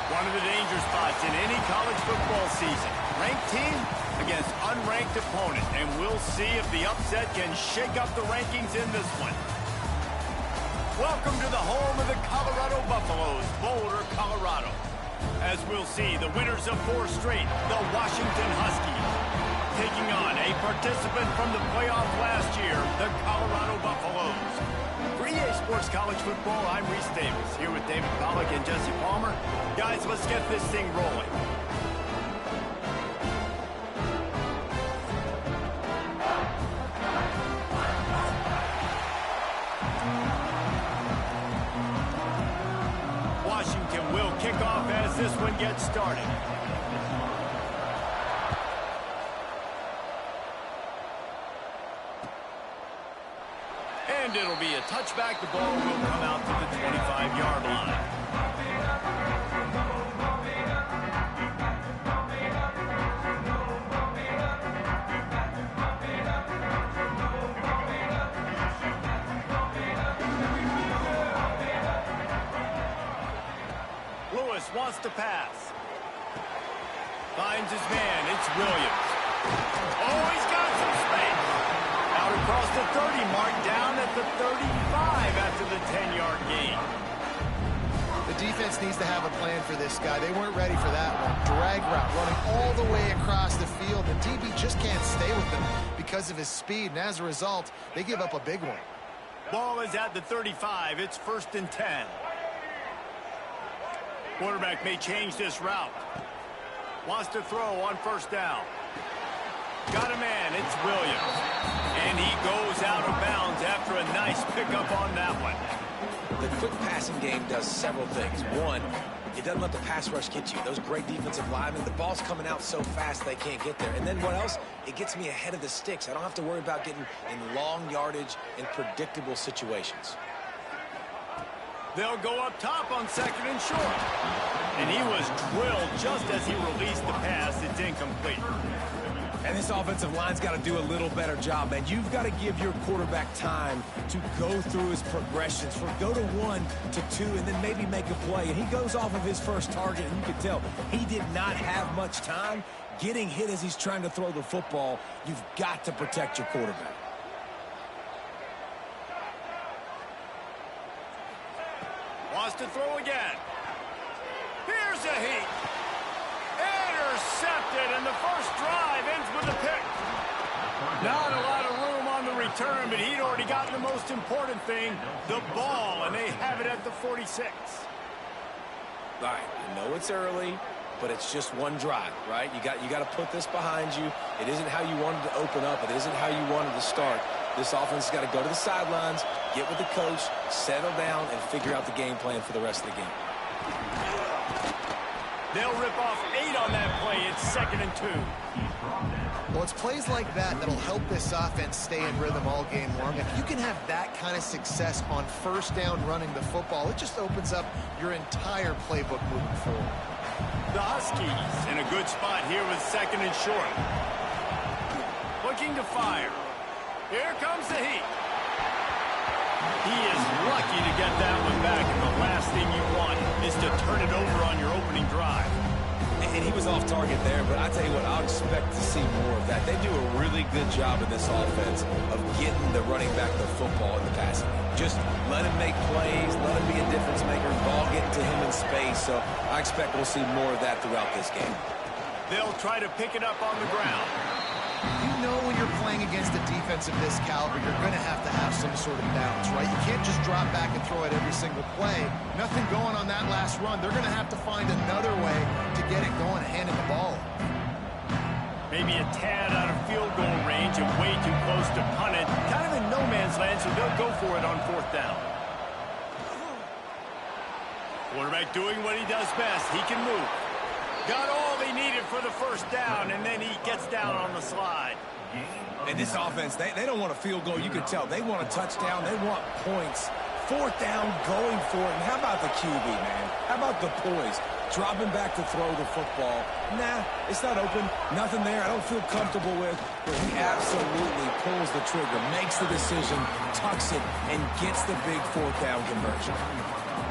One of the danger spots in any college football season. Ranked team against unranked opponent. And we'll see if the upset can shake up the rankings in this one. Welcome to the home of the Colorado Buffaloes, Boulder, Colorado. As we'll see, the winners of 4 straight, the Washington Huskies, taking on a participant from the playoff last year, the Colorado Buffaloes. For EA Sports College Football, I'm Reese Davis, here with David Pollack and Jesse Palmer. Guys, let's get this thing rolling. Washington will kick off as this one gets started. And it'll be a touchback. The ball will come out to the 25-yard line. Lewis wants to pass. Finds his man. It's Williams. Oh, he's got some space. Out across the 30 mark, down at the 35 after the 10-yard gain. The defense needs to have a plan for this guy. They weren't ready for that one. Drag route running all the way across the field. The DB just can't stay with them because of his speed, and as a result, they give up a big one. Ball is at the 35. It's 1st and 10. Quarterback may change this route. Wants to throw on 1st down. Got a man. It's Williams. And he goes out of bounds after a nice pickup on that one. The quick passing game does several things. One, it doesn't let the pass rush get you. Those great defensive linemen, the ball's coming out so fast they can't get there. And then what else? It gets me ahead of the sticks. I don't have to worry about getting in long yardage and predictable situations. They'll go up top on 2nd and short. And he was drilled just as he released the pass. It's incomplete. And this offensive line's got to do a little better job, man. You've got to give your quarterback time to go through his progressions, from go to 1 to 2, and then maybe make a play. And he goes off of his first target, and you can tell he did not have much time getting hit as he's trying to throw the football. You've got to protect your quarterback. Wants to throw again. Here's a heat. Intercepted, and the first drive ends with a pick. Not a lot of room on the return, but he'd already gotten the most important thing, the ball, and they have it at the 46. All right, you know it's early, but it's just one drive, right? You got to put this behind you. It isn't how you wanted to open up. It isn't how you wanted to start. This offense has got to go to the sidelines, get with the coach, settle down, and figure out the game plan for the rest of the game. They'll rip off 8 on that play. It's 2nd and 2. Well, it's plays like that that'll help this offense stay in rhythm all game long. If you can have that kind of success on first down running the football, it just opens up your entire playbook moving forward. The Huskies in a good spot here with second and short. Looking to fire. Here comes the heat. He is lucky to get that one back, and the last thing you want is to turn it over on your opening drive. And he was off target there, but I tell you what, I'll expect to see more of that. They do a really good job in this offense of getting the running back the football in the passing game. Just let him make plays, let him be a difference maker, ball getting to him in space. So I expect we'll see more of that throughout this game. They'll try to pick it up on the ground. You know when you're playing against a defense of this caliber, you're going to have some sort of balance, right? You can't just drop back and throw it every single play. Nothing going on that last run. They're going to have to find another way to get it going, handing the ball. Maybe a tad out of field goal range and way too close to punt it. Kind of in no man's land, so they'll go for it on fourth down. Quarterback doing what he does best. He can move. Got all they needed for the first down, and then he gets down on the slide. And this offense, they don't want a field goal. You can tell. They want a touchdown. They want points. Fourth down, going for it. And how about the QB, man? How about the poise? Dropping back to throw the football. Nah, it's not open. Nothing there I don't feel comfortable with. But he absolutely pulls the trigger, makes the decision, tucks it, and gets the big fourth down conversion.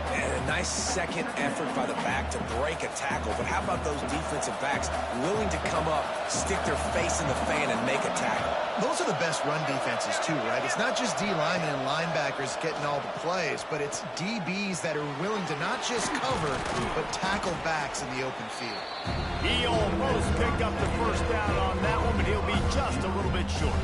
And a nice second effort by the back to break a tackle. But how about those defensive backs willing to come up, stick their face in the fan, and make a tackle? Those are the best run defenses, too, right? It's not just D linemen and linebackers getting all the plays, but it's DBs that are willing to not just cover, but tackle backs in the open field. He almost picked up the first down on that one, but he'll be just a little bit short.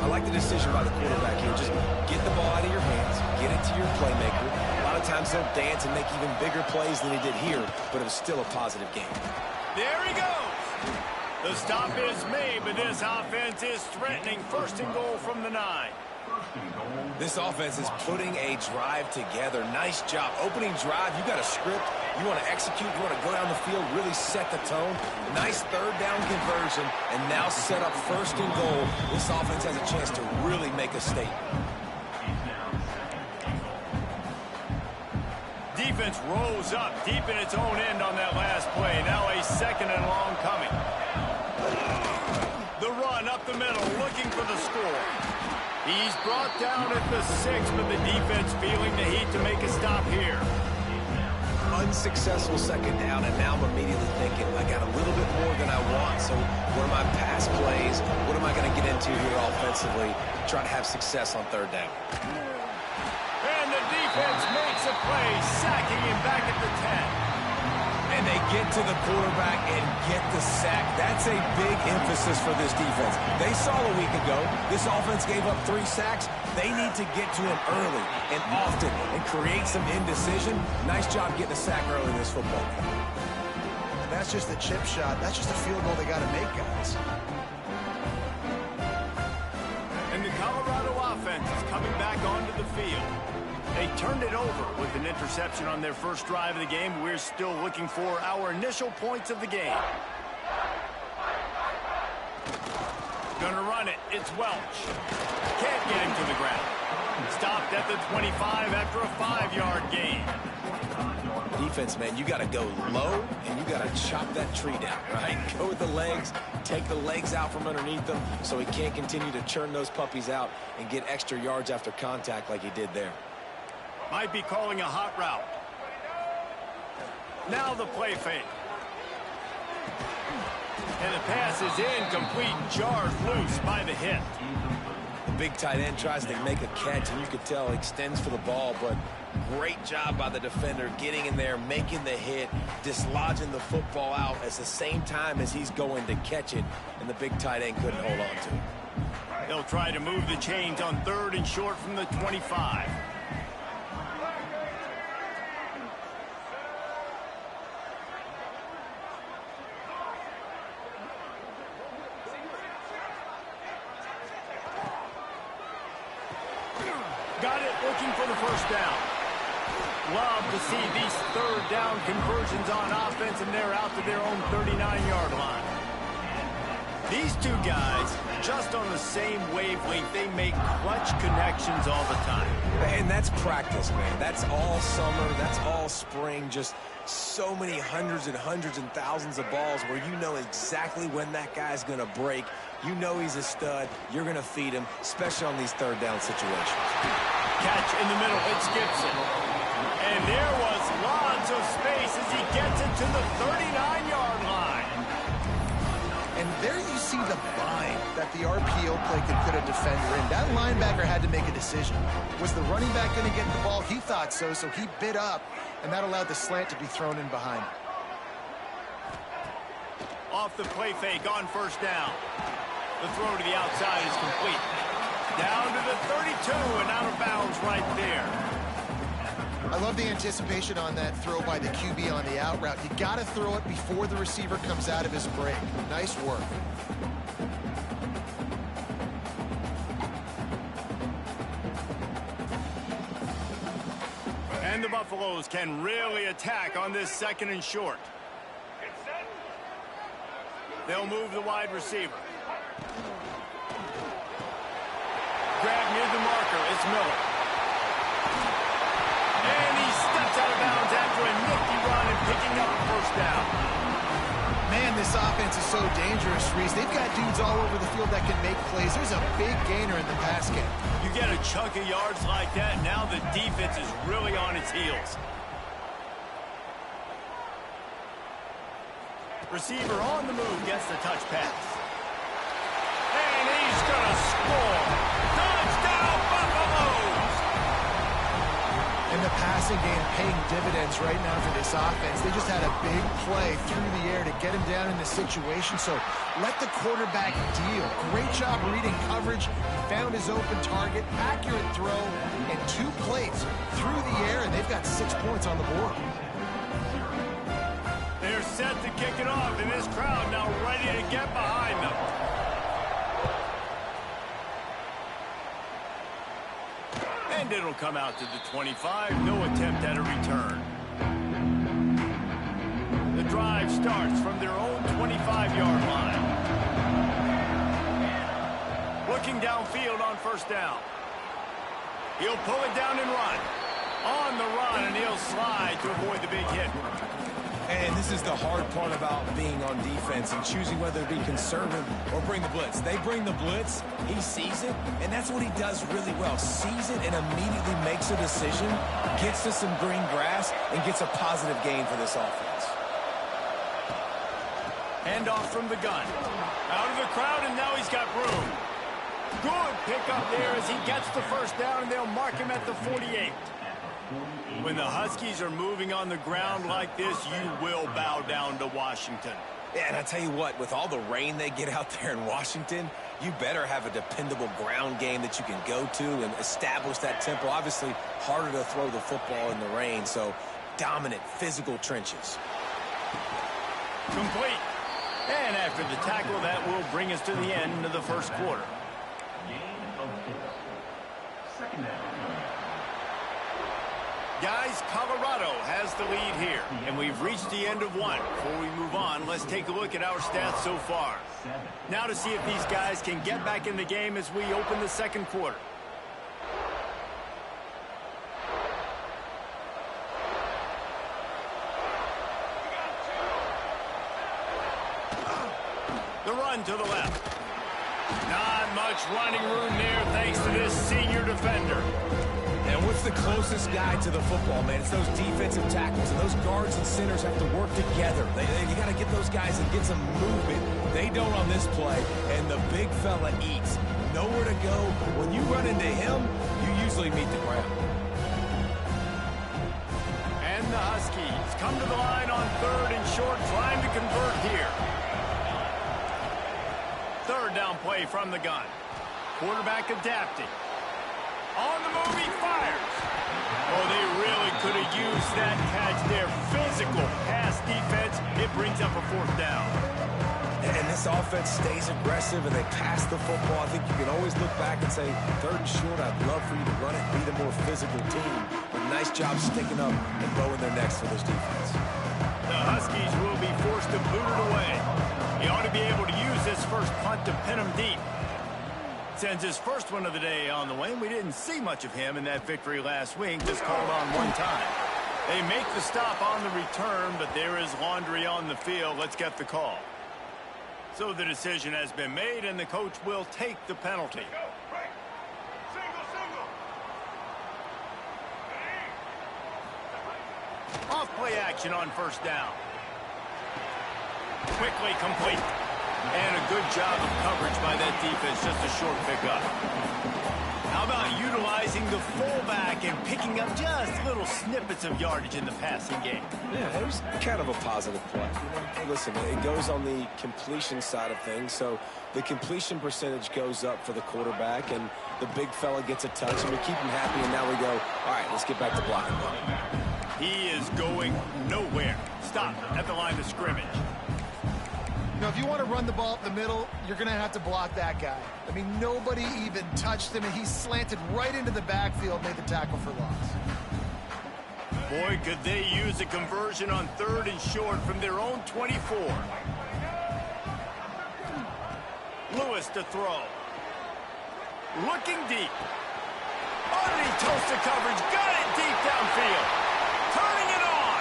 I like the decision by the quarterback here. Just get the ball out of your hands, get it to your playmaker. A lot of times he'll dance and make even bigger plays than he did here, but it was still a positive game. There he goes. The stop is made, but this offense is threatening first and goal from the 9. This offense is putting a drive together. Nice job. Opening drive, you got a script. You want to execute. You want to go down the field, really set the tone. Nice third down conversion, and now set up first and goal. This offense has a chance to really make a statement. Defense rose up deep in its own end on that last play. Now a second and long coming. The run up the middle, looking for the score. He's brought down at the 6, but the defense feeling the heat to make a stop here. Unsuccessful second down, and now I'm immediately thinking, I got a little bit more than I want, so what are my pass plays? What am I going to get into here offensively to try to have success on third down? And the defense makes a play, sacking him back at the 10. And they get to the quarterback and get the sack. That's a big emphasis for this defense. They saw a week ago, this offense gave up 3 sacks. They need to get to him early and often and create some indecision. Nice job getting a sack early in this football game. That's just a chip shot. That's just a field goal they got to make, guys. And the Colorado offense is coming back onto the field. They turned it over with an interception on their first drive of the game. We're still looking for our initial points of the game. Gonna run it. It's Welch. Can't get him to the ground. Stopped at the 25 after a 5-yard gain. Defense, man, you got to go low, and you got to chop that tree down, right? Go with the legs, take the legs out from underneath them so he can't continue to churn those puppies out and get extra yards after contact like he did there. Might be calling a hot route. Now the play fake. And the pass is incomplete, jarred loose by the hit. The big tight end tries to make a catch, and you could tell he extends for the ball, but great job by the defender getting in there, making the hit, dislodging the football out at the same time as he's going to catch it, and the big tight end couldn't hold on to it. They'll try to move the chains on 3rd and short from the 25. Got it, looking for the first down. Love to see these 3rd down conversions on offense, and they're out to their own 39-yard line. These two guys, just on the same wavelength, they make clutch connections all the time. And that's practice, man. That's all summer. That's all spring. Just so many hundreds and thousands of balls where you know exactly when that guy's going to break. You know he's a stud. You're going to feed him, especially on these third down situations. Catch in the middle. It's Gibson. And there was lots of space as he gets it to the 39-yard line. And there you see the bind that the RPO play could put a defender in. That linebacker had to make a decision. Was the running back going to get the ball? He thought so, so he bit up, and that allowed the slant to be thrown in behind. Off the play fake on first down. The throw to the outside is complete. Down to the 32 and out of bounds right there. I love the anticipation on that throw by the QB on the out route. You got to throw it before the receiver comes out of his break. Nice work. And the Buffaloes can really attack on this second and short. They'll move the wide receiver. Grab near the marker. It's Miller. And he steps out of bounds after a nifty run and picking up a first down. Man, this offense is so dangerous, Reese. They've got dudes all over the field that can make plays. There's a big gainer in the pass game. You get a chunk of yards like that, now the defense is really on its heels. Receiver on the move gets the touch pass. And he's going to score. Touchdown, Buffaloes! And the passing game paying dividends right now for this offense. They just had a big play through the air to get him down in this situation. So let the quarterback deal. Great job reading coverage. Found his open target. Accurate throw. And 2 plays through the air. And they've got 6 points on the board. They're set to kick it off, and this crowd now ready to get behind them. And it'll come out to the 25. No attempt at a return. The drive starts from their own 25-yard line. Looking downfield on first down. He'll pull it down and run. On the run, and he'll slide to avoid the big hit. And this is the hard part about being on defense and choosing whether to be conservative or bring the blitz. They bring the blitz, he sees it, and that's what he does really well. Sees it and immediately makes a decision, gets to some green grass, and gets a positive gain for this offense. Handoff from the gun. Out of the crowd, and now he's got room. Good pickup there as he gets the first down, and they'll mark him at the 48. When the Huskies are moving on the ground like this, you will bow down to Washington. Yeah, and I tell you what, with all the rain they get out there in Washington, you better have a dependable ground game that you can go to and establish that tempo. Obviously, harder to throw the football in the rain, so dominant physical trenches. Complete. And after the tackle, that will bring us to the end of the first quarter. Second down. Guys, Colorado has the lead here, and we've reached the end of one. Before we move on, let's take a look at our stats so far. Now to see if these guys can get back in the game as we open the second quarter. The run to the left. Not much running room there thanks to this senior defender. And what's the closest guy to the football, man? It's those defensive tackles, and those guards and centers have to work together. You got to get those guys and get some movement. They don't on this play, and the big fella eats. Nowhere to go. When you run into him, you usually meet the ground. And the Huskies come to the line on third and short, trying to convert here. Third down play from the gun. Quarterback adapting. On the move, he fires. Oh, they really could have used that catch there. Physical pass defense. It brings up a fourth down. And this offense stays aggressive, and they pass the football. I think you can always look back and say, third and short, I'd love for you to run it, be the more physical team. But nice job sticking up and bowing their necks for this defense. The Huskies will be forced to boot it away. He ought to be able to use this first punt to pin him deep. Sends his first one of the day on the way. We didn't see much of him in that victory last week, just called on one time. They make the stop on the return, but there is laundry on the field. Let's get the call. So the decision has been made, and the coach will take the penalty. Off play action on first down. Quickly complete. And a good job of coverage by that defense, just a short pickup. How about utilizing the fullback and picking up just little snippets of yardage in the passing game? Yeah, it was kind of a positive play. You know, listen, it goes on the completion side of things, so the completion percentage goes up for the quarterback, and the big fella gets a touch, and we keep him happy, and now we go, all right, let's get back to blocking. He is going nowhere. Stop at the line of scrimmage. You know, if you want to run the ball up the middle, you're going to have to block that guy. I mean, nobody even touched him, and he slanted right into the backfield, made the tackle for loss. Boy, could they use a conversion on 3rd and short from their own 24. Lewis to throw. Looking deep. Underneath toasted coverage. Got it deep downfield. Turning it on.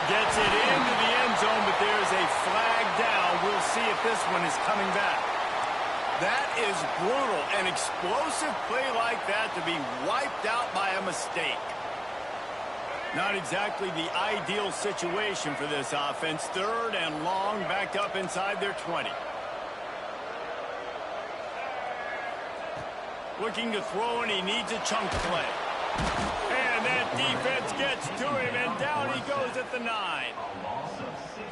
Gets it into the end zone, but there's a flag down. We'll see if this one is coming back. That is brutal. An explosive play like that to be wiped out by a mistake. Not exactly the ideal situation for this offense. 3rd and long, backed up inside their 20. Looking to throw, and he needs a chunk play. And that defense gets to him, and down he goes at the 9.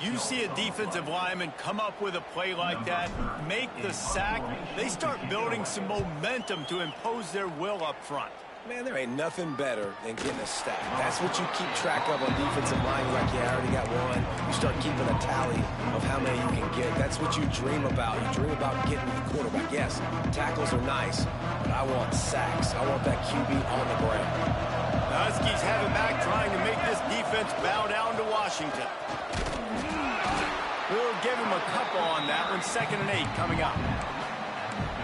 You see a defensive lineman come up with a play like that, make the sack, they start building some momentum to impose their will up front. Man, there ain't nothing better than getting a stack. That's what you keep track of on defensive line. Like, yeah, I already got one. You start keeping a tally of how many you can get. That's what you dream about. You dream about getting to the quarterback. Yes, tackles are nice, but I want sacks. I want that QB on the ground. The Huskies have it back, trying to make this defense bow down to Washington. We'll give him a couple on that one. 2nd and 8 coming up.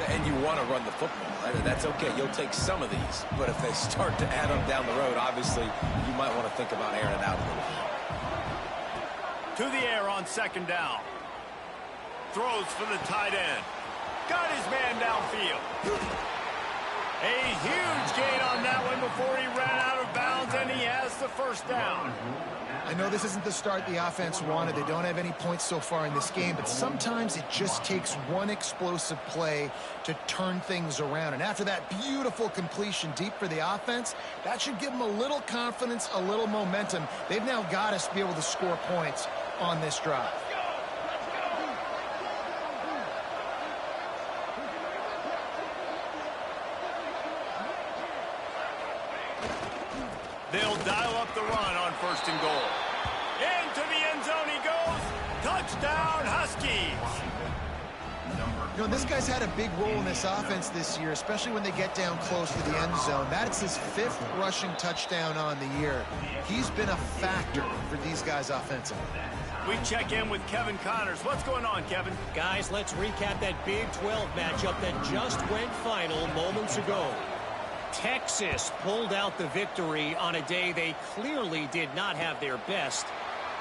And you want to run the football. That's okay. You'll take some of these. But if they start to add up down the road, obviously, you might want to think about airing it out a little bit. To the air on 2nd down. Throws for the tight end. Got his man downfield. A huge gain on that one before he ran out of bounds, and he has the first down. I know this isn't the start the offense wanted. They don't have any points so far in this game, but sometimes it just takes one explosive play to turn things around. And after that beautiful completion deep for the offense, that should give them a little confidence, a little momentum. They've now got us to be able to score points on this drive. They'll dial up the run on 1st and goal. Into the end zone he goes. Touchdown, Huskies. You know, this guy's had a big role in this offense this year, especially when they get down close to the end zone. That's his 5th rushing touchdown on the year. He's been a factor for these guys offensively. We check in with Kevin Connors. What's going on, Kevin? Guys, let's recap that Big 12 matchup that just went final moments ago. Texas pulled out the victory on a day they clearly did not have their best.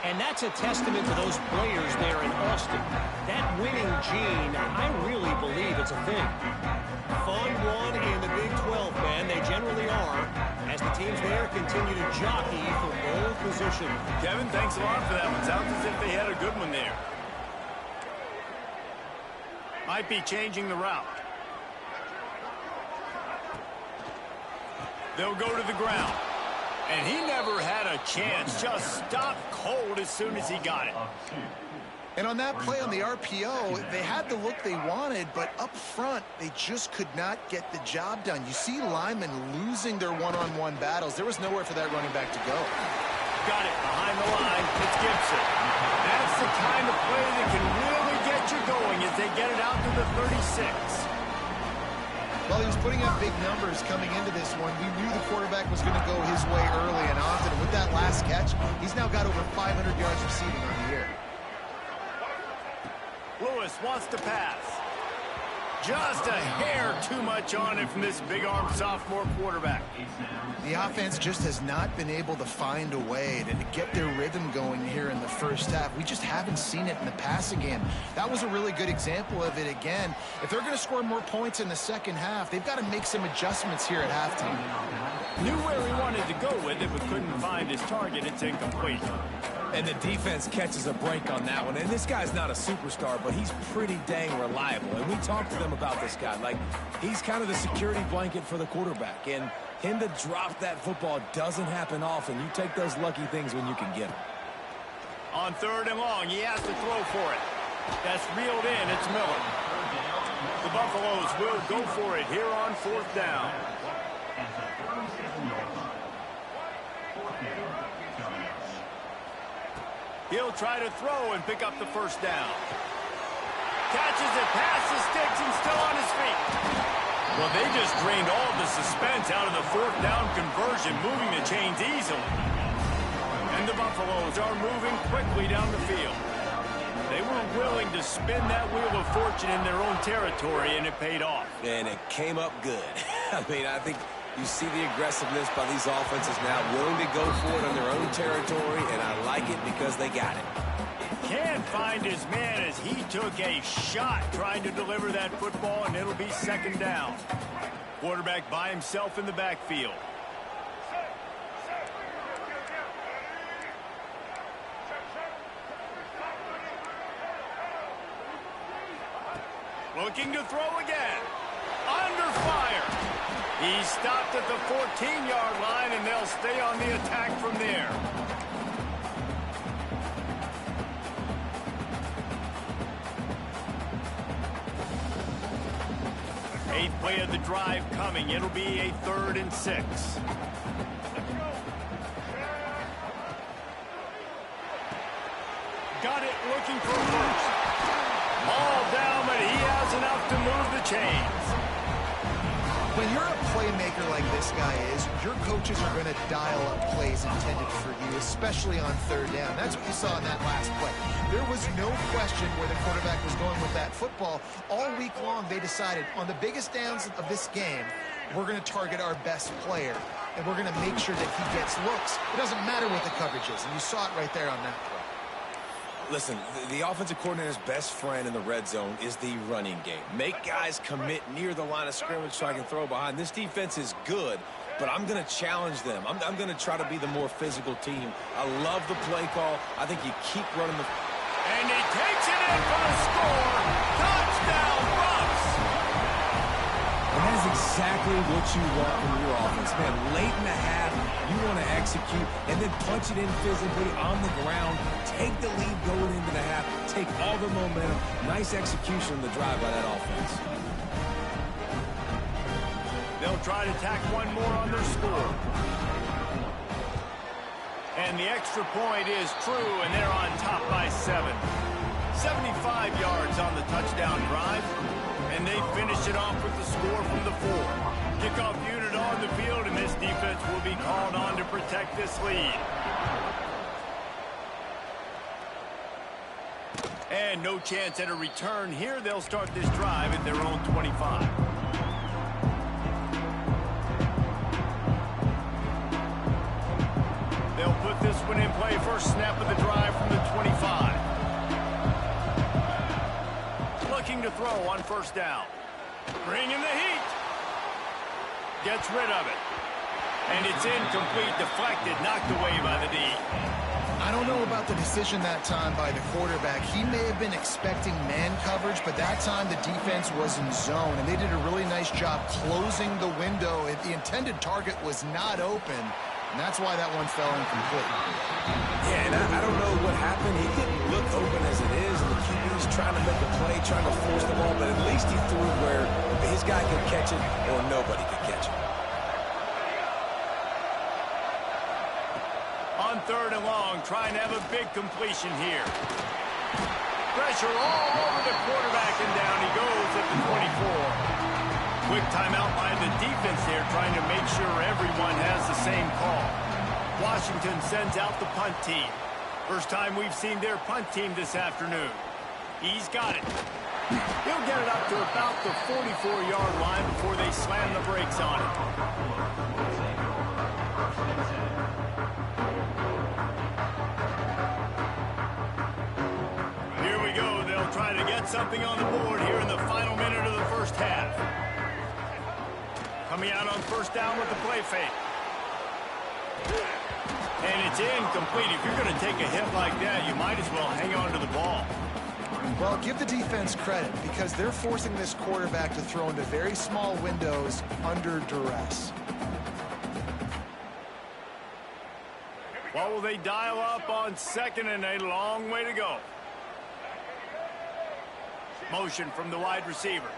And that's a testament to those players there in Austin. That winning gene, I really believe it's a thing. Fun one in the Big 12, man. They generally are, as the teams there continue to jockey for pole position. Kevin, thanks a lot for that one. Sounds as if they had a good one there. Might be changing the route. They'll go to the ground. And he never had a chance. Just stopped cold as soon as he got it. And on that play on the RPO, they had the look they wanted, but up front, they just could not get the job done. You see linemen losing their one-on-one battles. There was nowhere for that running back to go. Got it behind the line. It's Gibson. That's the kind of play that can really get you going as they get it out to the 36. Well, he was putting up big numbers coming into this one. We knew the quarterback was going to go his way early and often. And with that last catch, he's now got over 500 yards receiving on the year. Lewis wants to pass. Just a hair too much on it from this big-armed sophomore quarterback. The offense just has not been able to find a way to get their rhythm going here in the first half. We just haven't seen it in the passing game. That was a really good example of it again. If they're going to score more points in the second half, they've got to make some adjustments here at halftime. Knew where he wanted to go with it, but couldn't find his target. It's incomplete. And the defense catches a break on that one. And this guy's not a superstar, but he's pretty dang reliable. And we talked to them about this guy. Like, he's kind of the security blanket for the quarterback. And him to drop that football doesn't happen often. You take those lucky things when you can get them. On 3rd and long, he has to throw for it. That's reeled in. It's Miller. The Buffaloes will go for it here on 4th down. He'll try to throw and pick up the 1st down. Catches it past the sticks and still on his feet. Well, they just drained all the suspense out of the 4th down conversion, moving the chains easily. And the Buffaloes are moving quickly down the field. They were willing to spin that wheel of fortune in their own territory, and it paid off. And it came up good. I mean, I think you see the aggressiveness by these offenses now, willing to go for it on their own territory, and I like it because they got it. Can't find his man as he took a shot trying to deliver that football, and it'll be 2nd down. Quarterback by himself in the backfield. Looking to throw again. Under fire. He stopped at the 14-yard line, and they'll stay on the attack from there. Eighth play of the drive coming. It'll be a 3rd and 6. Got it, looking for 1st. Ball down, but he has enough to move the chains. When you're a playmaker like this guy is, your coaches are going to dial up plays intended for you, especially on 3rd down. That's what you saw in that last play. There was no question where the quarterback was going with that football. All week long, they decided on the biggest downs of this game, we're going to target our best player, and we're going to make sure that he gets looks. It doesn't matter what the coverage is, and you saw it right there on that play. Listen, the offensive coordinator's best friend in the red zone is the running game. Make guys commit near the line of scrimmage so I can throw behind. This defense is good, but I'm going to challenge them. I'm going to try to be the more physical team. I love the play call. I think you keep running the... And he takes it in for the score. Touchdown, Bucks! And that is exactly what you want from your offense, man. Late in the half, you want to execute and then punch it in physically on the ground. Take the lead going into the half. Take all the momentum. Nice execution of the drive by that offense. They'll try to tack one more on their score. And the extra point is true, and they're on top by 7. 75 yards on the touchdown drive, and they finish it off with the score from the 4. Kickoff unit on the field, and this defense will be called on to protect this lead. And no chance at a return here. They'll start this drive at their own 25. They'll put this one in play. First snap of the drive from the 25. Looking to throw on 1st down. Bringing the heat. Gets rid of it. And it's incomplete, deflected, knocked away by the D. I don't know about the decision that time by the quarterback. He may have been expecting man coverage, but that time the defense was in zone, and they did a really nice job closing the window. The intended target was not open, and that's why that one fell incomplete. Yeah, and I don't know what happened. He didn't look open as it is, and the QB's trying to make a play, trying to force the ball, but at least he threw it where his guy could catch it or nobody could catch it. On 3rd and long, trying to have a big completion here. Pressure all over the quarterback, and down he goes at the 24. Quick timeout by the defense there, trying to make sure everyone has the same call. Washington sends out the punt team. First time we've seen their punt team this afternoon. He's got it. He'll get it up to about the 44-yard line before they slam the brakes on it. Here we go. They'll try to get something on the board here in the final minute of the first half. Coming out on first down with the play fake. And it's incomplete. If you're going to take a hit like that, you might as well hang on to the ball. Well, give the defense credit because they're forcing this quarterback to throw into very small windows under duress. What will they dial up on second and a long way to go? Motion from the wide receiver.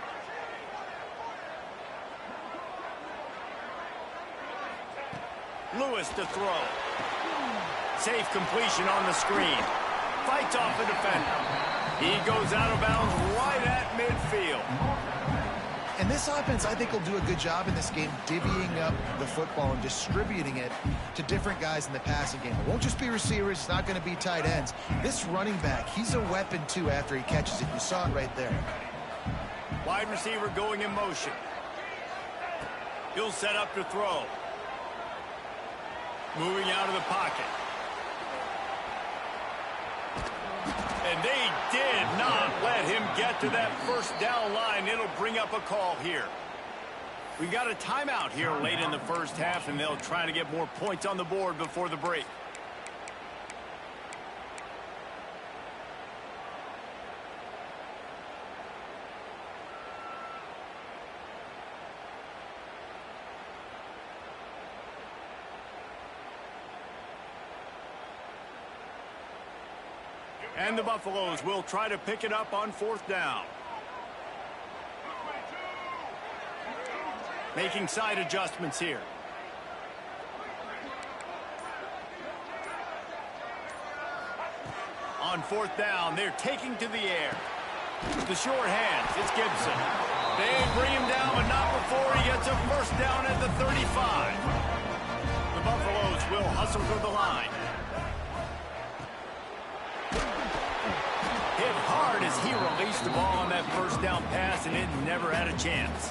Lewis to throw. Safe completion on the screen. Fights off the defender. He goes out of bounds right at midfield. And this offense, I think, will do a good job in this game divvying up the football and distributing it to different guys in the passing game. It won't just be receivers. It's not going to be tight ends. This running back, he's a weapon, too, after he catches it. You saw it right there. Wide receiver going in motion. He'll set up to throw. Moving out of the pocket. And they did not let him get to that first down line. It'll bring up a call here. We got a timeout here late in the first half, and they'll try to get more points on the board before the break. And the Buffaloes will try to pick it up on fourth down. Making side adjustments here. On fourth down, they're taking to the air. The short hands, it's Gibson. They bring him down, but not before he gets a first down at the 35. The Buffaloes will hustle through the line. Hit hard as he released the ball on that first down pass, and it never had a chance.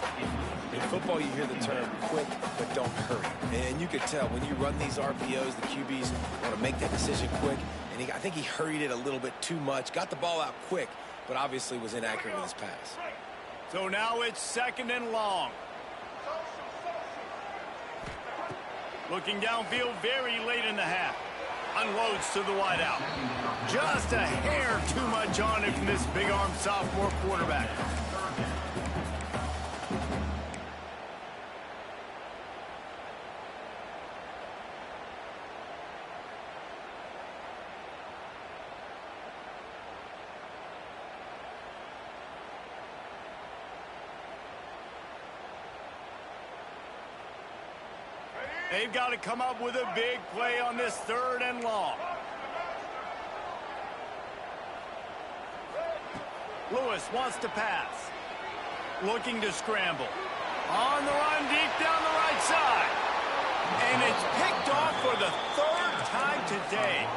In football, you hear the term quick, but don't hurry. And you could tell when you run these RPOs, the QBs want to make that decision quick. And I think he hurried it a little bit too much, got the ball out quick, but obviously was inaccurate with his pass. So now it's second and long. Looking downfield very late in the half. Unloads to the wideout. Just a hair too much on it from this big-arm sophomore quarterback. They've got to come up with a big play on this third and long. Lewis wants to pass. Looking to scramble. On the run deep down the right side. And it's picked off for the third time today.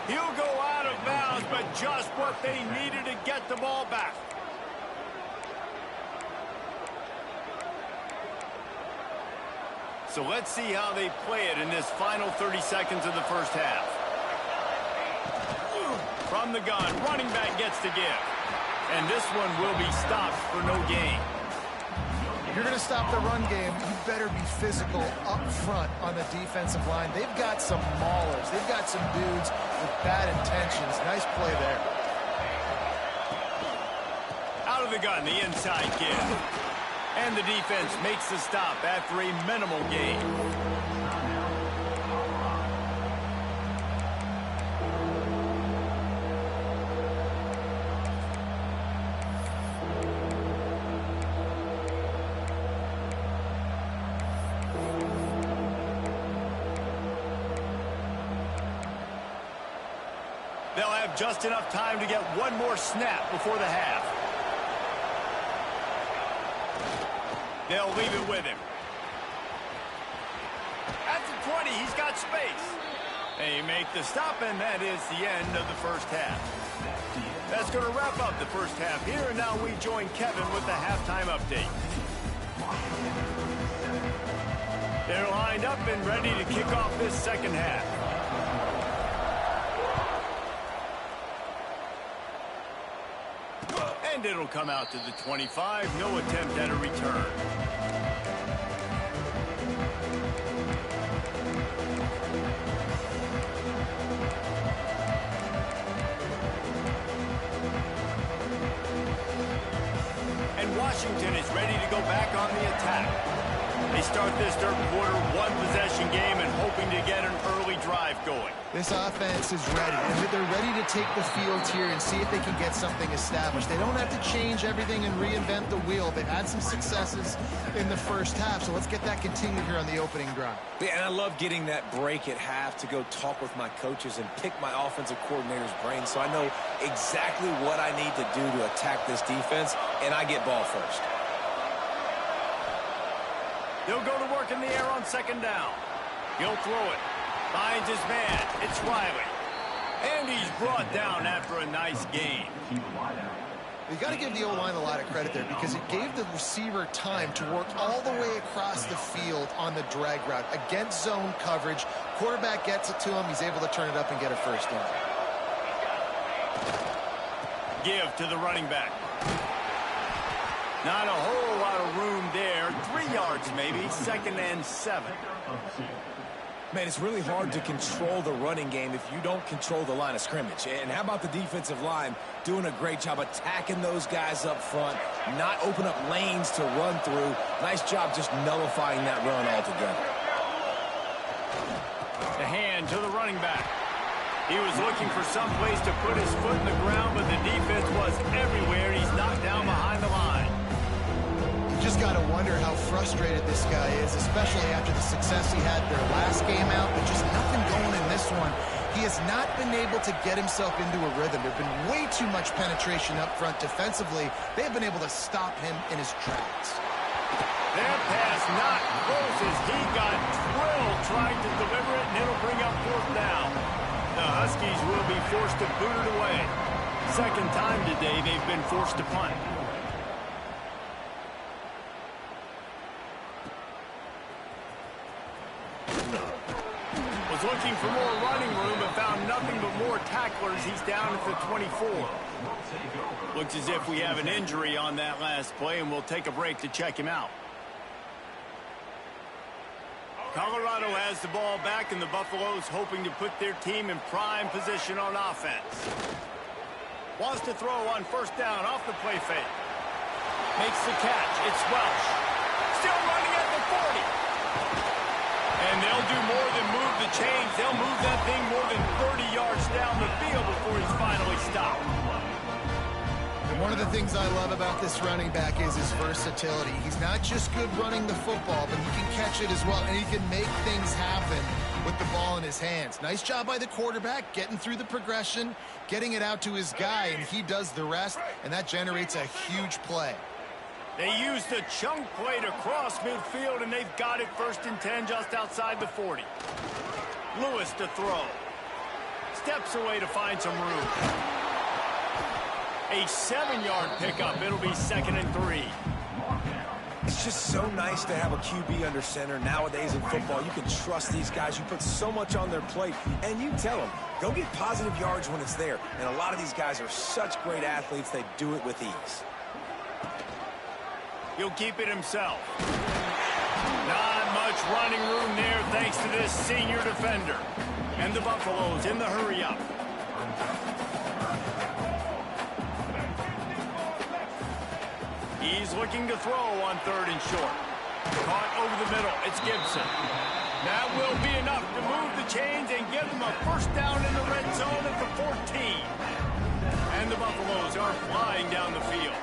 He'll go out of bounds, but just what they needed to get the ball back. So let's see how they play it in this final 30 seconds of the first half. From the gun, running back gets to give. And this one will be stopped for no gain. If you're going to stop the run game, you better be physical up front on the defensive line. They've got some maulers. They've got some dudes with bad intentions. Nice play there. Out of the gun, the inside give. And the defense makes the stop after a minimal gain. They'll have just enough time to get one more snap before the half. They'll leave it with him. At the 20, he's got space. They make the stop, and that is the end of the first half. That's going to wrap up the first half here, and now we join Kevin with the halftime update. They're lined up and ready to kick off this second half. And it'll come out to the 25. No attempt at a return. And Washington is ready to go back on the attack. They start this third quarter one-possession game and hoping to get an early drive going. This offense is ready. They're ready to take the field here and see if they can get something established. They don't have to change everything and reinvent the wheel. They've had some successes in the first half, so let's get that continued here on the opening drive. Yeah, and I love getting that break at half to go talk with my coaches and pick my offensive coordinator's brain so I know exactly what I need to do to attack this defense, and I get ball first. He'll go to work in the air on second down. He'll throw it. Finds his man. It's Riley. And he's brought down after a nice gain. You got to give the O-line a lot of credit there because it gave the receiver time to work all the way across the field on the drag route against zone coverage. Quarterback gets it to him. He's able to turn it up and get a first down. Give to the running back. Not a whole lot of room there. 3 yards maybe. 2nd and 7. Man, it's really hard to control the running game if you don't control the line of scrimmage. And how about the defensive line doing a great job attacking those guys up front, not open up lanes to run through. Nice job just nullifying that run altogether. The hand to the running back. He was looking for some place to put his foot in the ground, but the defense was everywhere. He's knocked down behind the line. Just got to wonder how frustrated this guy is, especially after the success he had their last game out, but just nothing going in this one. He has not been able to get himself into a rhythm. There's been way too much penetration up front defensively. They have been able to stop him in his tracks. That pass not close as he got drilled trying to deliver it, and it'll bring up 4th down. The Huskies will be forced to boot it away. Second time today they've been forced to punt. Was looking for more running room but found nothing but more tacklers. He's down at the 24. Looks as if we have an injury on that last play, and we'll take a break to check him out. Colorado has the ball back, and the Buffaloes hoping to put their team in prime position on offense. Wants to throw on 1st down off the play fake. Makes the catch. It's Welsh. Still running at the 40. And they'll do more than move the chains. They'll move that thing more than 30 yards down the field before he's finally stopped. And one of the things I love about this running back is his versatility. He's not just good running the football, but he can catch it as well, and he can make things happen with the ball in his hands. Nice job by the quarterback, getting through the progression, getting it out to his guy, and he does the rest, and that generates a huge play. They used a chunk play to cross midfield, and they've got it 1st and 10 just outside the 40. Lewis to throw. Steps away to find some room. A 7-yard pickup. It'll be 2nd and 3. It's just so nice to have a QB under center nowadays in football. You can trust these guys. You put so much on their plate, and you tell them, go get positive yards when it's there. And a lot of these guys are such great athletes, they do it with ease. He'll keep it himself. Not much running room there thanks to this senior defender. And the Buffaloes in the hurry-up. He's looking to throw on 3rd and short. Caught over the middle. It's Gibson. That will be enough to move the chains and give them a 1st down in the red zone at the 14. And the Buffaloes are flying down the field.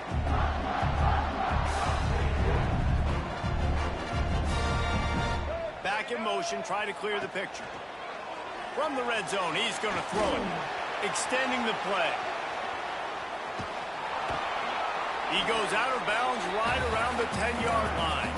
Back in motion, try to clear the picture. From the red zone, he's going to throw it. Extending the play. He goes out of bounds right around the 10-yard line.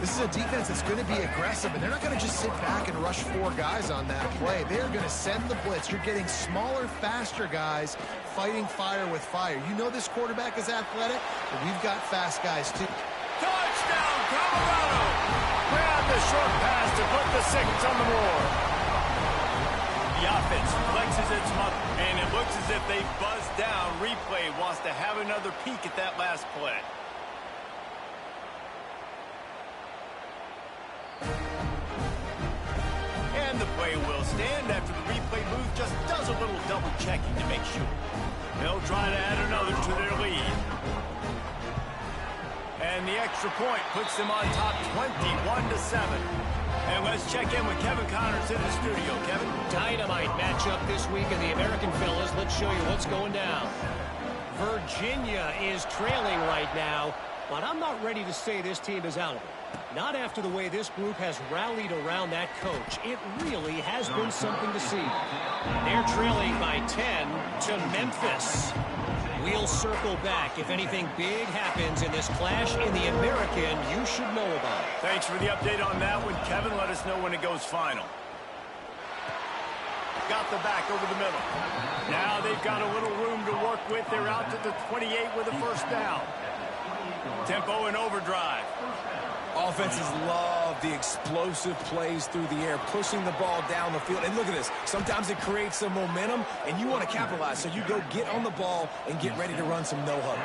This is a defense that's going to be aggressive, and they're not going to just sit back and rush 4 guys on that play. They're going to send the blitz. You're getting smaller, faster guys fighting fire with fire. You know this quarterback is athletic, but we've got fast guys too. Touchdown, Colorado! Grab the short pass to put the 6 on the board. The offense flexes its muscle, and it looks as if they buzzed down. Replay wants to have another peek at that last play. And the play will stand after the replay booth just does a little double checking to make sure. They'll try to add another to their lead. And the extra point puts them on top 21-7. And let's check in with Kevin Connors in the studio. Kevin? Dynamite matchup this week in the American fellas. Let's show you what's going down. Virginia is trailing right now, but I'm not ready to say this team is out of it. Not after the way this group has rallied around that coach. It really has been something to see. They're trailing by 10 to Memphis. We'll circle back. If anything big happens in this clash in the American, you should know about it. Thanks for the update on that one, Kevin. Let us know when it goes final. Got the back over the middle. Now they've got a little room to work with. They're out to the 28 with a first down. Tempo and overdrive. Offenses love the explosive plays through the air, pushing the ball down the field. And look at this. Sometimes it creates some momentum, and you want to capitalize. So you go get on the ball and get ready to run some no-huddle.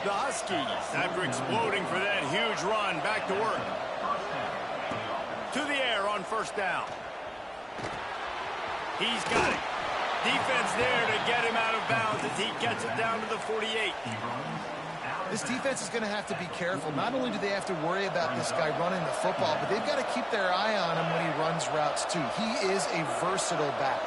The Huskies, after exploding for that huge run, back to work. To the air on first down. He's got it. Defense there to get him out of bounds as he gets it down to the 48. This defense is going to have to be careful. Not only do they have to worry about this guy running the football, but they've got to keep their eye on him when he runs routes too. He is a versatile back.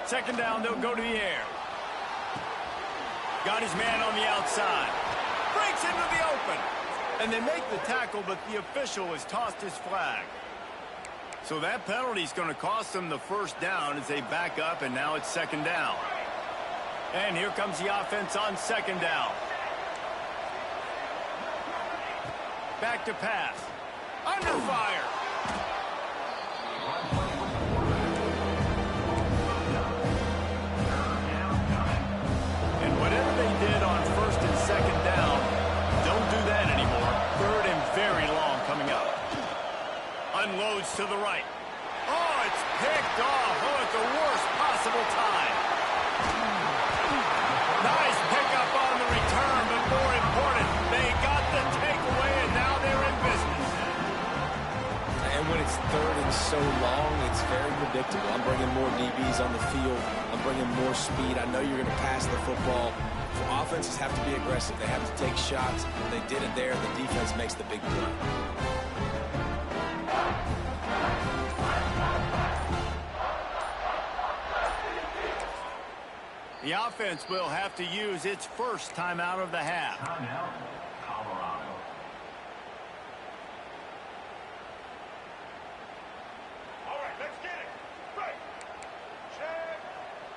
Second down, they'll go to the air. Got his man on the outside. Breaks into the open. And they make the tackle, but the official has tossed his flag. So that penalty is going to cost them the first down as they back up, and now it's second down. And here comes the offense on second down. Back to pass. Under fire. And whatever they did on first and second down, don't do that anymore. Third and very long coming up. Unloads to the right. Oh, it's picked off. Oh, at the worst possible time. Nice pickup on the return, but more important, they got the takeaway, and now they're in business. And when it's third and so long, it's very predictable. I'm bringing more DBs on the field. I'm bringing more speed. I know you're going to pass the football. Offenses have to be aggressive. They have to take shots. They did it there. The defense makes the big play. The offense will have to use its first timeout of the half. Timeout, Colorado. All right, let's get it. Right. Check.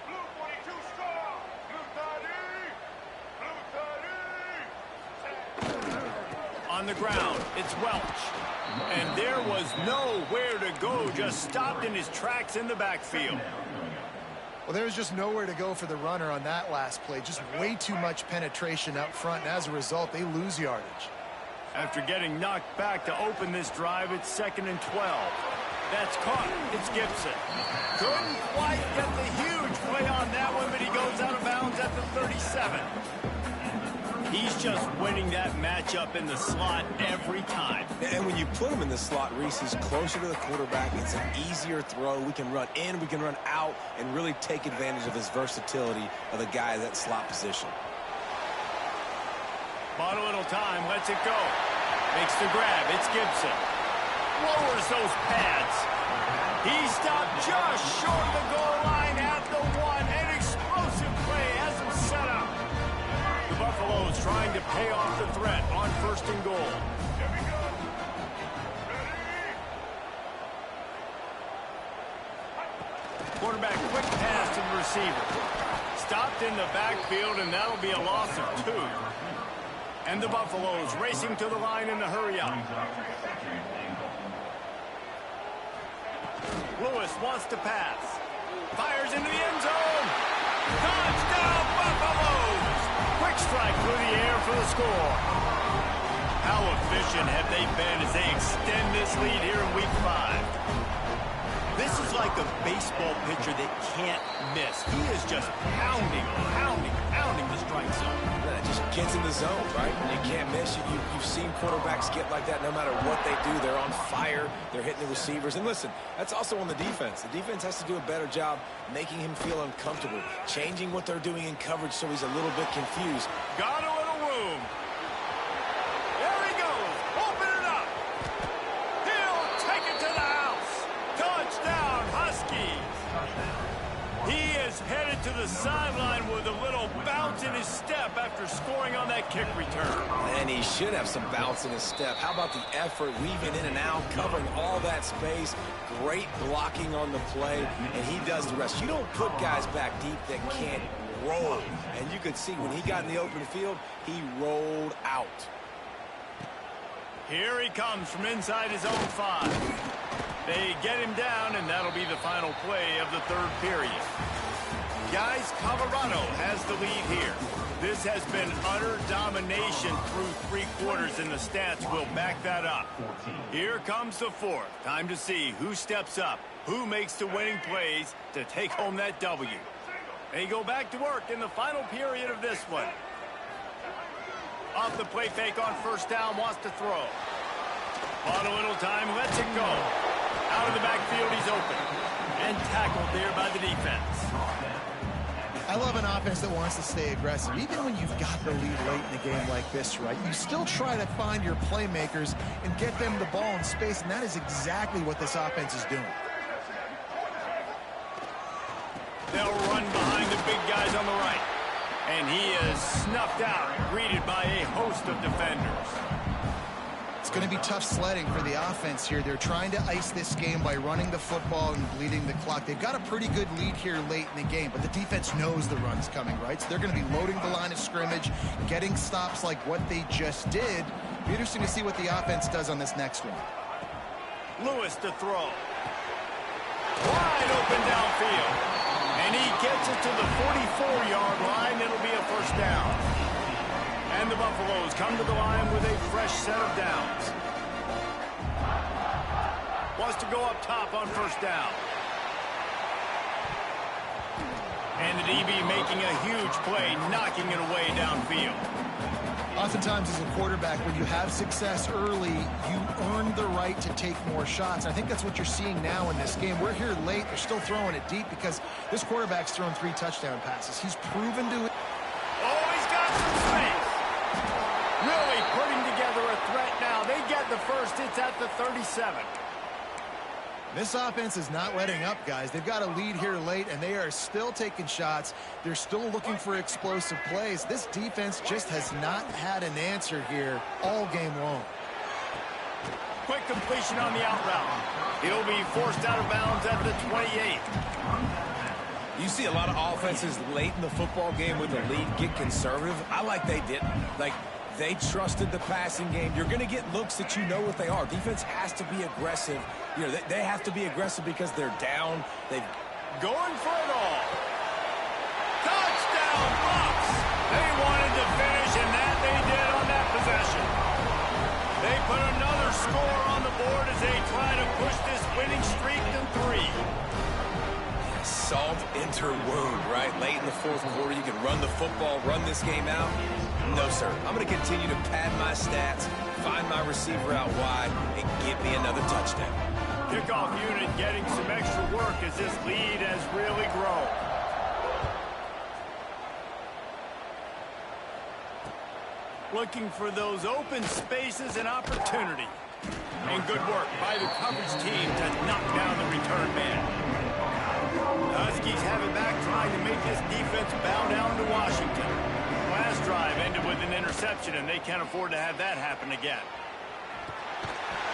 Blue 42 strong. Blue 30. Blue 30. On the ground, it's Welch. And there was nowhere to go, just stopped in his tracks in the backfield. Well, there was just nowhere to go for the runner on that last play. Just way too much penetration up front, and as a result, they lose yardage. After getting knocked back to open this drive, it's 2nd and 12. That's caught. It's Gibson. Couldn't quite get the huge play on that one, but he goes out of bounds at the 37. He's just winning that matchup in the slot every time. And when you put him in the slot, Reese is closer to the quarterback. It's an easier throw. We can run in, we can run out, and really take advantage of his versatility of the guy at that slot position. Bought a little time, lets it go. Makes the grab, it's Gibson. Lowers those pads. He stopped just short of the goal line at the 1. An explosive play has him set up. The Buffaloes trying to pay off the threat on 1st and goal. Here we go. Ready? Quarterback quick pass to the receiver. Stopped in the backfield, and that'll be a loss of 2. And the Buffaloes racing to the line in the hurry-up. Lewis wants to pass. Fires into the end zone. Touchdown, Buffaloes! Quick strike through the air for the score. How efficient have they been as they extend this lead here in Week 5? This is like a baseball pitcher that can't miss. He is just pounding the strike zone. It just gets in the zone, right? You can't miss. You've seen quarterbacks get like that no matter what they do. They're on fire. They're hitting the receivers. And listen, that's also on the defense. The defense has to do a better job making him feel uncomfortable, changing what they're doing in coverage so he's a little bit confused. Got a little room. There he goes. Open it up. He'll take it to the house. Touchdown, Huskies. He is headed to the sideline with a little bounce in his step after scoring on that kick return. And he should have some bounce in his step. How about the effort, weaving in and out, covering all that space, great blocking on the play, and he does the rest. You don't put guys back deep that can't roll. And you could see when he got in the open field, he rolled out. Here he comes from inside his own 5. They get him down, and that'll be the final play of the 3rd period. Guys, Colorado has the lead here. This has been utter domination through 3 quarters, and the stats will back that up. Here comes the 4th. Time to see who steps up, who makes the winning plays to take home that W. They go back to work in the final period of this one. Off the play fake on 1st down, wants to throw. On a little time, lets it go. Out of the backfield, he's open. And tackled there by the defense. I love an offense that wants to stay aggressive. Even when you've got the lead late in the game like this, right? You still try to find your playmakers and get them the ball in space, and that is exactly what this offense is doing. They'll run behind the big guys on the right. And he is snuffed out, greeted by a host of defenders. It's going to be tough sledding for the offense here. They're trying to ice this game by running the football and bleeding the clock. They've got a pretty good lead here late in the game, but the defense knows the run's coming, right? So they're going to be loading the line of scrimmage, getting stops like what they just did. Be interesting to see what the offense does on this next one. Lewis to throw. Wide open downfield. And he gets it to the 44-yard line. It'll be a 1st down. And the Buffaloes come to the line with a fresh set of downs. Wants to go up top on 1st down. And the DB making a huge play, knocking it away downfield. Oftentimes as a quarterback, when you have success early, you earn the right to take more shots. I think that's what you're seeing now in this game. We're here late. They're still throwing it deep because this quarterback's thrown 3 touchdown passes. He's proven to it. Oh, he's got some space. Really putting together a threat now. They get the 1st. It's at the 37. This offense is not letting up, guys. They've got a lead here late, and they are still taking shots. They're still looking for explosive plays. This defense just has not had an answer here all game long. Quick completion on the out route. He'll be forced out of bounds at the 28. You see a lot of offenses late in the football game with the lead get conservative. I like they didn't. Like, they trusted the passing game. You're going to get looks that you know what they are. Defense has to be aggressive. You know, they have to be aggressive because they're down. They've going for it all. Touchdown, Bucks! They wanted to finish, and that they did on that possession. They put another score on the board as they try to push this winning streak to 3. Salt enter wound, right? Late in the 4th quarter, you can run the football, run this game out. No, sir. I'm going to continue to pad my stats, find my receiver out wide, and give me another touchdown. Kickoff unit getting some extra work as this lead has really grown. Looking for those open spaces and opportunity. And good work by the coverage team to knock down the return man. The Huskies have it back, trying to make this defense bow down to Washington. Last drive ended with an interception, and they can't afford to have that happen again.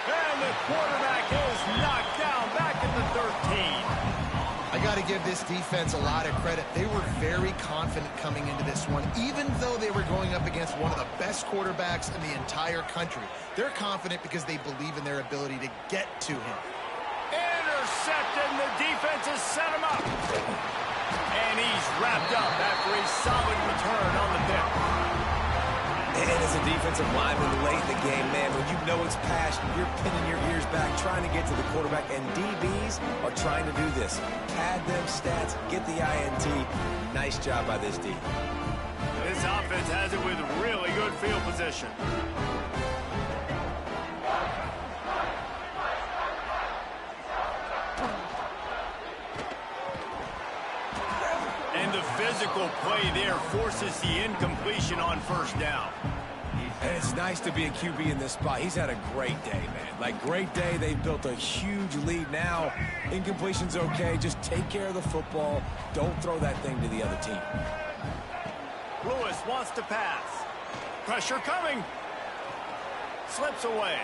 And the quarterback is knocked down back at the 13. I got to give this defense a lot of credit. They were very confident coming into this one, even though they were going up against one of the best quarterbacks in the entire country. They're confident because they believe in their ability to get to him. Intercepted, and the defense has set him up. And he's wrapped up after a solid return on the pick. And as a defensive lineman late in the game, man, when you know it's passion, you're pinning your ears back, trying to get to the quarterback, and DBs are trying to do this. Pad them stats, get the INT. Nice job by this D. This offense has it with really good field position. And the physical play there forces the incompletion on first down. And it's nice to be a QB in this spot. He's had a great day, man. Like, great day. They've built a huge lead now. Incompletion's okay. Just take care of the football. Don't throw that thing to the other team. Lewis wants to pass. Pressure coming. Slips away.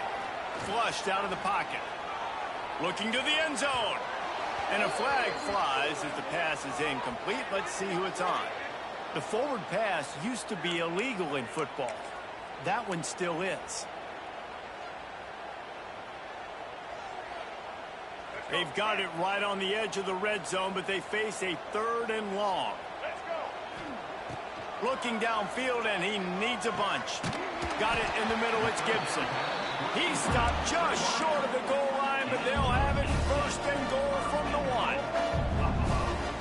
Flushed out of the pocket. Looking to the end zone. And a flag flies as the pass is incomplete. Let's see who it's on. The forward pass used to be illegal in football. That one still is. They've got it right on the edge of the red zone, but they face a 3rd and long. Looking downfield, and he needs a bunch. Got it in the middle. It's Gibson. He stopped just short of the goal line, but they'll have it 1st and goal from the 1.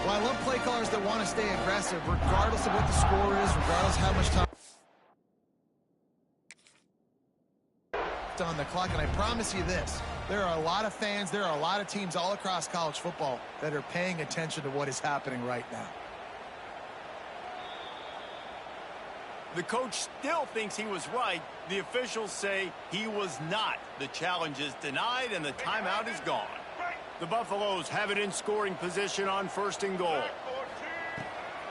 Well, I love play callers that want to stay aggressive, regardless of what the score is, regardless of how much time on the clock. And I promise you this, there are a lot of fans, there are a lot of teams all across college football that are paying attention to what is happening right now. The coach still thinks he was right. The officials say he was not. The challenge is denied, and the timeout is gone. The Buffaloes have it in scoring position on 1st and goal.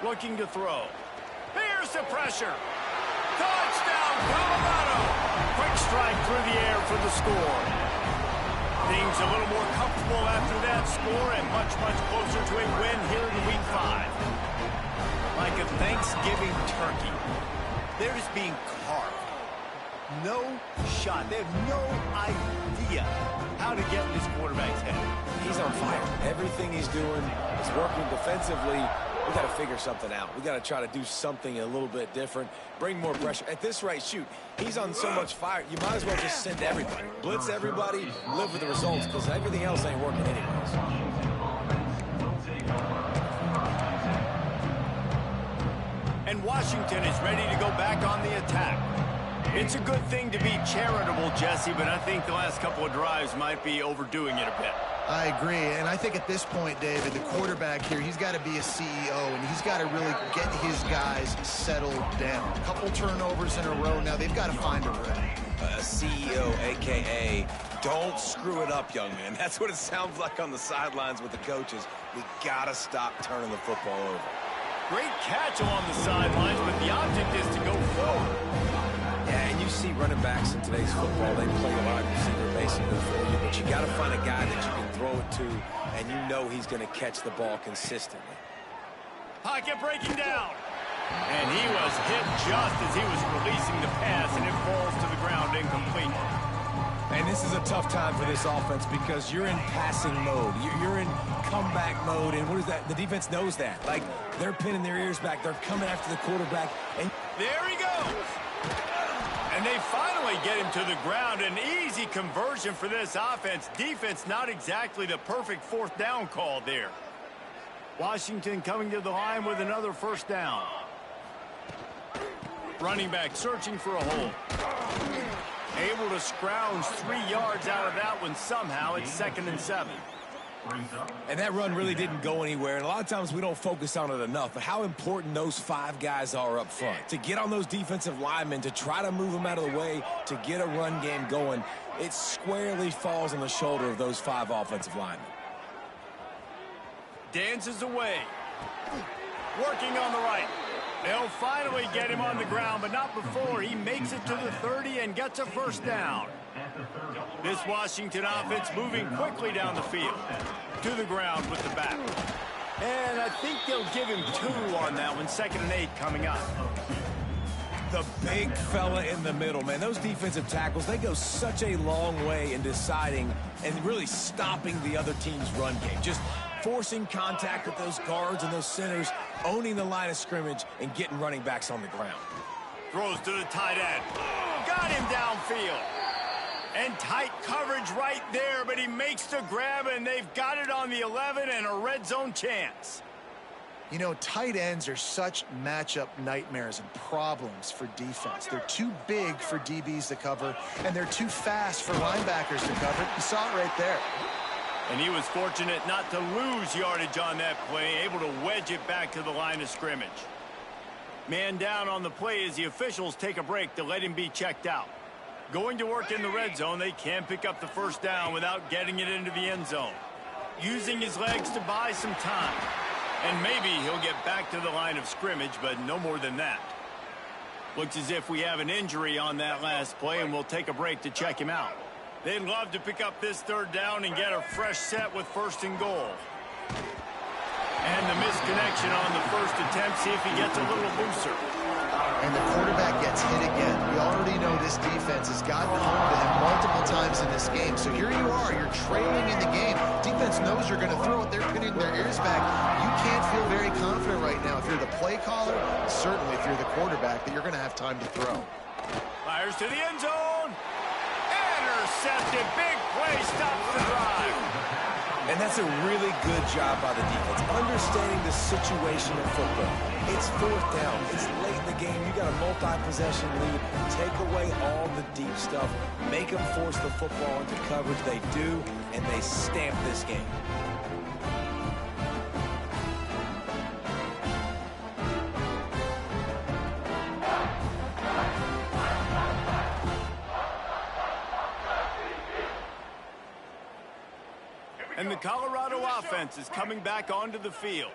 Looking to throw. Here's the pressure. Touchdown, Colorado! Quick strike through the air for the score. Things a little more comfortable after that score, and much, much closer to a win here in Week 5. Like a Thanksgiving turkey. They're just being carved. No shot. They have no idea how to get in this quarterback's head. He's on fire. Everything he's doing is working defensively. We got to figure something out. We got to try to do something a little bit different. Bring more pressure. At this rate, shoot, he's on so much fire, you might as well just send everybody. Blitz everybody, live with the results, because everything else ain't working anyways. And Washington is ready to go back on the attack. It's a good thing to be charitable, Jesse, but I think the last couple of drives might be overdoing it a bit. I agree, and I think at this point, David, the quarterback here, he's got to be a CEO, and he's got to really get his guys settled down. A couple turnovers in a row now. They've got to find a rhythm. A CEO, a.k.a. don't screw it up, young man. That's what it sounds like on the sidelines with the coaches. We got to stop turning the football over. Great catch along the sidelines, but the object is to go forward. Yeah, and you see running backs in today's football, they play a wide receiver basically for you, but you got to find a guy that you can throw it to, and you know he's going to catch the ball consistently. Pocket breaking down. And he was hit just as he was releasing the pass, and it falls to the ground incomplete. And this is a tough time for this offense because you're in passing mode. You're in comeback mode, and what is that? The defense knows that. Like, they're pinning their ears back. They're coming after the quarterback. And there he goes. And they finally get him to the ground. An easy conversion for this offense. Defense not exactly the perfect 4th down call there. Washington coming to the line with another 1st down. Running back searching for a hole. Able to scrounge 3 yards out of that one somehow. It's 2nd and 7. And that run really didn't go anywhere. And a lot of times we don't focus on it enough. But how important those 5 guys are up front. To get on those defensive linemen, to try to move them out of the way, to get a run game going, it squarely falls on the shoulder of those 5 offensive linemen. Dances away. Working on the right. They'll finally get him on the ground, but not before he makes it to the 30 and gets a 1st down. This Washington offense moving quickly down the field. To the ground with the back. think they'll give him 2 on that one. 2nd and 8 coming up. The big fella in the middle, man. Those defensive tackles, they go such a long way in deciding and really stopping the other team's run game. Just forcing contact with those guards and those centers, owning the line of scrimmage, and getting running backs on the ground. Throws to the tight end. Got him downfield. And tight coverage right there, but he makes the grab, and they've got it on the 11 and a red zone chance. You know, tight ends are such matchup nightmares and problems for defense. They're too big for DBs to cover, and they're too fast for linebackers to cover. You saw it right there. And he was fortunate not to lose yardage on that play, able to wedge it back to the line of scrimmage. Man down on the play as the officials take a break to let him be checked out. Going to work in the red zone, they can pick up the first down without getting it into the end zone. Using his legs to buy some time. And maybe he'll get back to the line of scrimmage, but no more than that. Looks as if we have an injury on that last play, and we'll take a break to check him out. They'd love to pick up this 3rd down and get a fresh set with 1st and goal. And the misconnection on the first attempt, see if he gets a little looser. And the quarterback gets hit again. We already know this defense has gotten home to him multiple times in this game. So here you are, you're trailing in the game. Defense knows you're going to throw it. They're pinning their ears back. You can't feel very confident right now if you're the play caller, certainly if you're the quarterback, that you're going to have time to throw. Fires to the end zone. Intercepted. Big play stops the drive. And that's a really good job by the defense, understanding the situation of football. It's 4th down. It's late in the game. You got a multi-possession lead. Take away all the deep stuff. Make them force the football into coverage. They do, and they stamp this game. And the Colorado offense is coming back onto the field.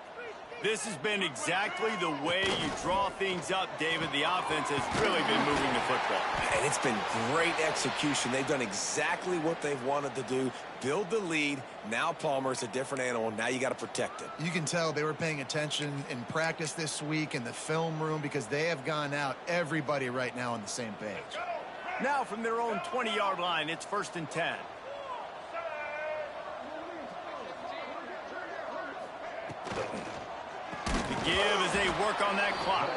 This has been exactly the way you draw things up, David. The offense has really been moving the football. And it's been great execution. They've done exactly what they've wanted to do. Build the lead. Now Palmer's a different animal. Now you got to protect it. You can tell they were paying attention in practice this week in the film room because they have gone out, everybody right now on the same page. Now from their own 20-yard line, it's 1st and 10. Give as they work on that clock.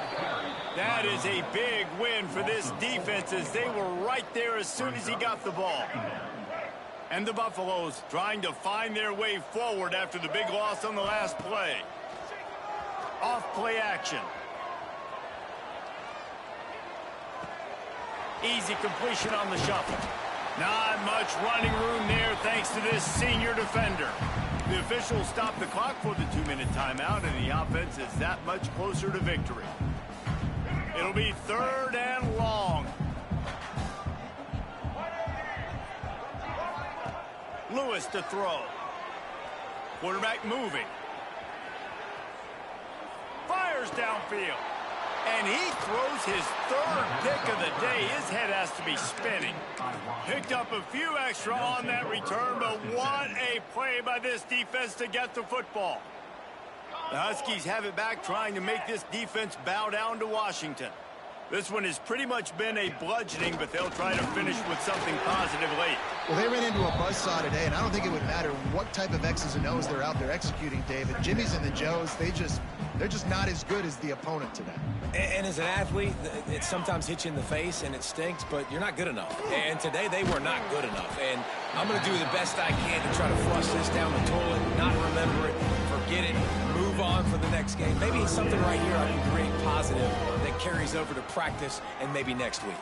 That is a big win for this defense as they were right there as soon as he got the ball. And the Buffaloes trying to find their way forward after the big loss on the last play. Off play action. Easy completion on the shuffle. Not much running room there thanks to this senior defender. The officials stop the clock for the 2-minute timeout, and the offense is that much closer to victory. It'll be 3rd and long. Lewis to throw. Quarterback moving. Fires downfield. And he throws his 3rd pick of the day. His head has to be spinning. Picked up a few extra on that return, but what a play by this defense to get the football. The Huskies have it back, trying to make this defense bow down to Washington. This one has pretty much been a bludgeoning, but they'll try to finish with something positive late. Well, they ran into a buzzsaw today, and I don't think it would matter what type of X's and O's they're out there executing, David. Jimmy's and the Joes, they're just not as good as the opponent today. And as an athlete, it sometimes hits you in the face and it stinks, but you're not good enough. And today they were not good enough. And I'm going to do the best I can to try to flush this down the toilet, not remember it, forget it, move on for the next game. Maybe it's something right here I can create positive that carries over to practice and maybe next week.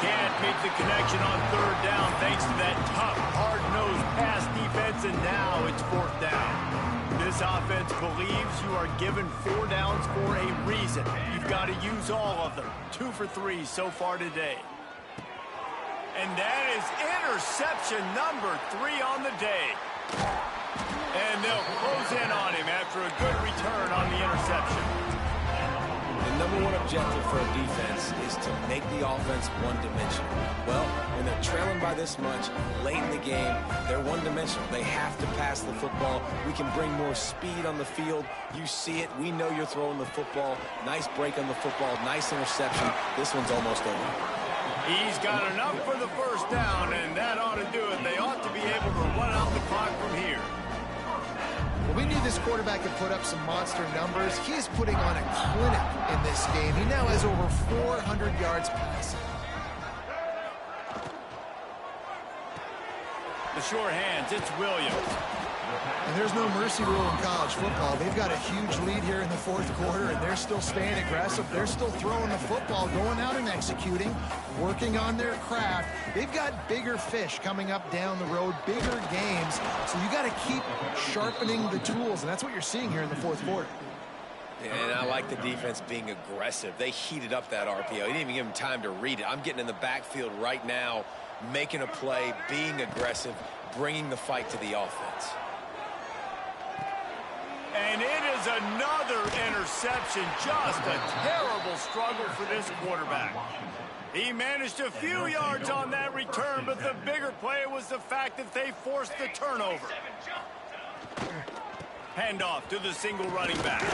Can't make the connection on 3rd down thanks to that tough, hard-nosed pass defense, and now it's 4th down. This offense believes you are given 4 downs for a reason. You've got to use all of them. 2 for 3 so far today. And that is interception number 3 on the day. And they'll close in on him after a good return on the interception. And number one objective for a defense is to make the offense one-dimensional. Well, when they're trailing by this much late in the game, they're one-dimensional. They have to pass the football. We can bring more speed on the field. You see it. We know you're throwing the football. Nice break on the football. Nice interception. This one's almost over. He's got enough for the first down, and that ought to do it. They ought to be able to run out the clock from here. Well, we knew this quarterback could put up some monster numbers. He is putting on a clinic in this game. He now has over 400 yards passing. The sure hands, it's Williams. And there's no mercy rule in college football. They've got a huge lead here in the fourth quarter, and they're still staying aggressive. They're still throwing the football, going out and executing, working on their craft. They've got bigger fish coming up down the road, bigger games. So you got to keep sharpening the tools, and that's what you're seeing here in the fourth quarter. And I like the defense being aggressive. They heated up that RPO. He didn't even give him time to read it. I'm getting in the backfield right now, making a play, being aggressive, bringing the fight to the offense. And it is another interception. Just a terrible struggle for this quarterback. He managed a few yards on that return, but the bigger play was the fact that they forced the turnover. Handoff to the single running back.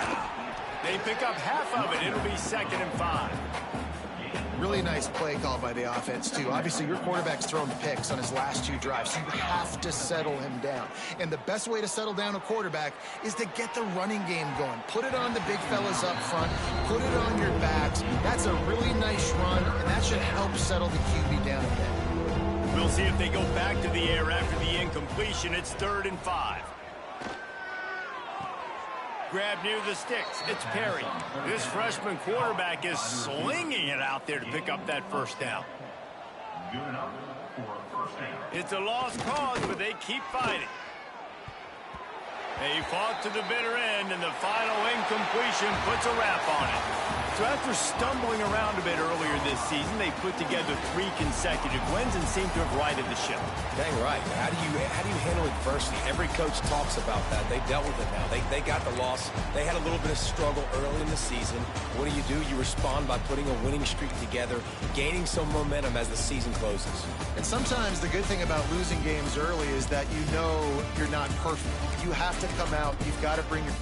They pick up half of it. It'll be 2nd and 5. Really nice play call by the offense, too. Obviously, your quarterback's thrown picks on his last 2 drives, so you have to settle him down. And the best way to settle down a quarterback is to get the running game going. Put it on the big fellas up front. Put it on your backs. That's a really nice run, and that should help settle the QB down a bit. We'll see if they go back to the air after the incompletion. It's 3rd and 5. Grab near the sticks. It's Perry. This freshman quarterback is slinging it out there to pick up that first down. Good enough for a first down. It's a lost cause, but they keep fighting. They fought to the bitter end, and the final incompletion puts a wrap on it. So after stumbling around a bit earlier this season, they put together 3 consecutive wins and seem to have righted the ship. Dang right. How do you handle adversity? Every coach talks about that. They dealt with it now. They got the loss. They had a little bit of struggle early in the season. What do? You respond by putting a winning streak together, gaining some momentum as the season closes. And sometimes the good thing about losing games early is that you know you're not perfect. You have to come out. You've got to bring your